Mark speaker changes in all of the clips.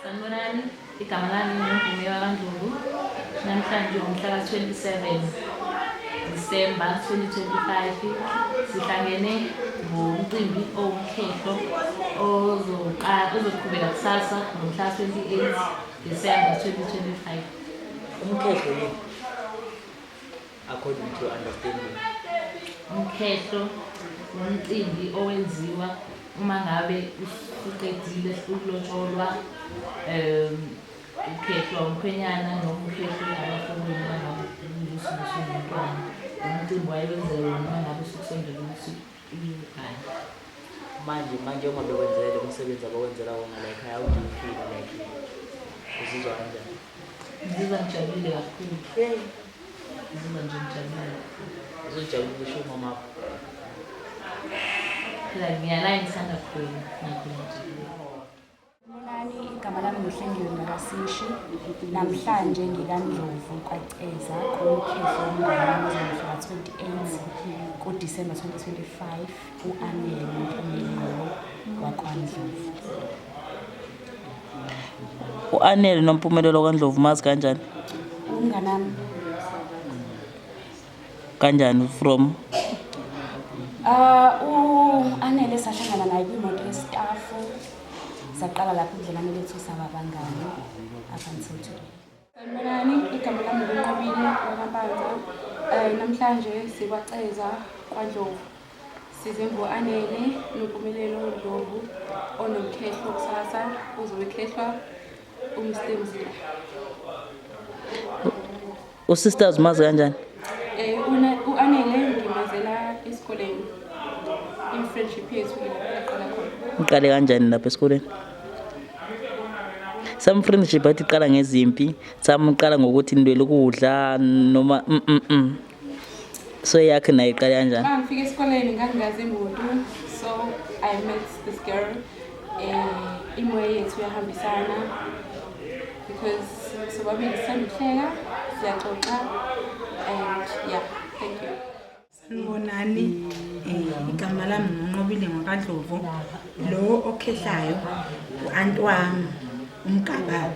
Speaker 1: Sanibonani, igama lami nginguMvumiwa kaNdlovu. Namhlanje ngomhla ka-27 Disemba 2025 sihlangene ngomcimbi owumkhehlo ozoqhubeka kusasa ngomhla 28 Disemba 2025.
Speaker 2: Umkhehlo yini? According to your understanding.
Speaker 1: Umkhehlo umcimbi owenziwa uma ngabe usuqedile ukulotsholwa, ukhehlwa umkhwenyana noma ukhehlwe abafowenu uma ngabe umntwana. Umcimbi wayewenzelwa uma ngabe usukusondele ukugana.
Speaker 2: Manje uma bekwenzela lo msebenzi abakwenzela wona like how do you feel like? Uzizwa kanjani?
Speaker 1: Ngizizwa ngijabulile kakhulu. Ngizizwa nje ngijabulile kakhulu.
Speaker 2: Uzojabula usho umama wakho?
Speaker 1: Phela ngiyala engithanda khona ngakho ngijabulile.
Speaker 3: Sanibonani, igama lami nguHlengiwe Makasishi. Namhlanje ngikaNdlovu kwaCeza kumkhehlo womngane wami ozomhla 28 kuDisemba 2025 u-Anele Nompumelelo wakwaNdlovu.
Speaker 4: U-Anele Nompumelelo kaNdlovu mazi kanjani?
Speaker 3: Umngane wami
Speaker 4: Kanjani from?
Speaker 3: u-Anele sahlangana naye kwimoto yesitafu. Saqala lapho ubudlelwano bethu saba bangani up until today.
Speaker 5: Sanibonani, igama lami nguNqobile wakwaMpanza. Namhlanje sikwaCeza kwaNdlovu. Size ngo-Anele Nompumelelo Ndlovu onomkhehlo kusasa uzobe ekhehlwa uMstemzile.
Speaker 4: U-sisters mazi kanjani?
Speaker 5: U-Anele ngimazela esikoleni. In-friendship yethu yaqala khona.
Speaker 4: Iqale kanjani lapha esikoleni? Some friendship bathi iqala ngezimpi, some iqala ngokuthi nindwele ukudla noma so yakhe nayo iqale kanjani?
Speaker 5: Uma ngifika esikoleni ngangingazi muntu, so I met this girl. Imoya yethu yahambisana because sobabili siyamhleka, siyaxoxa, and yeah, thank you.
Speaker 6: Sanibonani, igama lami nguNqobile ngakaNdlovu. Lo okhehlayo u-anti wami uMgaba.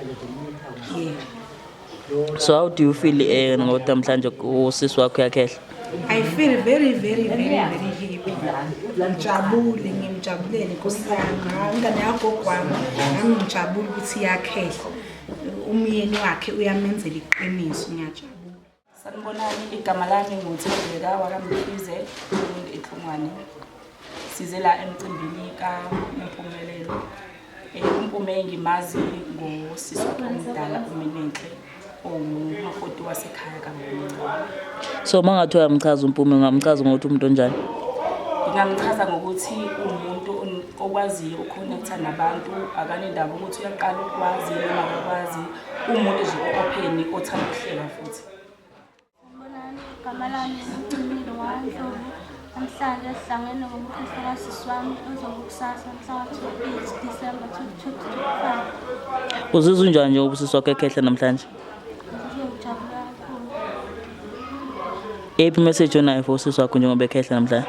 Speaker 4: So how do you feel ngokuthi namhlanje usisi wakho uyakhehla?
Speaker 6: I feel very happy. Ngimjabulele Nkosi yami, ingane yagogo wami, ngijabule ukuthi iyakhehla. Umyeni wakhe uyamenzela iqiniso, ngiyajabula.
Speaker 3: Sanibonani, igama lami nguThembeka wakaMkhize eXhungwane. Size la emcimbini kaMpumelelo. uMpume ngimazi ngosisi wakhe omdala uMinenhle ongumakoti wasekhaya kaMncane.
Speaker 4: So mangathi uyamchaza uMpume, ngamchaza ngokuthi umuntu onjani?
Speaker 3: Ngingamchaza ngokuthi umuntu okwaziyo ukuconnecta nabantu, akanendaba ukuthi uyaqala ukwazi noma akakwazi, umuntu nje open othanda ukuhlela futhi.
Speaker 7: Sanibonani, igama lami nguNcimilo wakwaNdlovu. Namhlanje sihlangene ngomkhehlo kasisi wami ozobe kusasa mhla 28 Disemba 2025.
Speaker 4: Uzizwa unjani nje ubusisi wakho ekhehla namhlanje?
Speaker 7: Ngiyajabula kakhulu.
Speaker 4: Ephi message onayo for usisi wakho njengoba ekhehla namhlanje?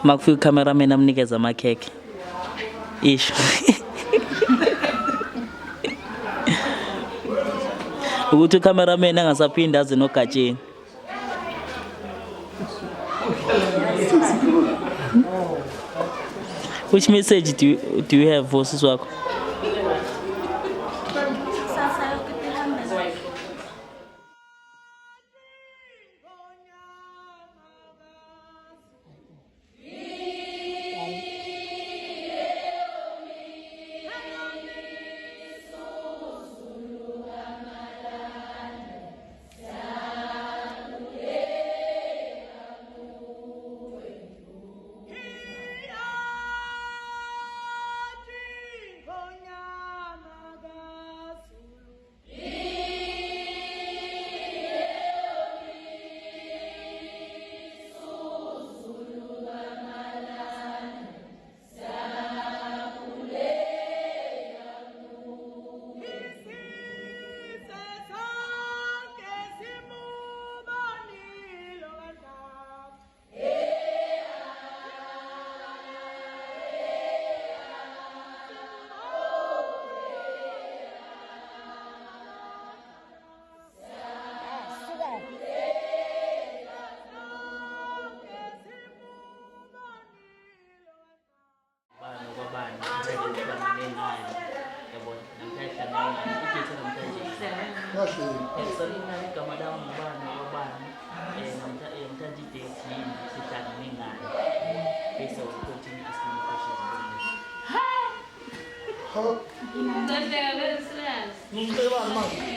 Speaker 4: Makufika ucameraman amnikeza amakhekhe. Isho. Ukuthi ucameraman angasaphinda aze nogatsheni. Which message do you have for usisi wakho?
Speaker 7: Kusasa yonke ihambele.
Speaker 8: Ngumhlekani manje?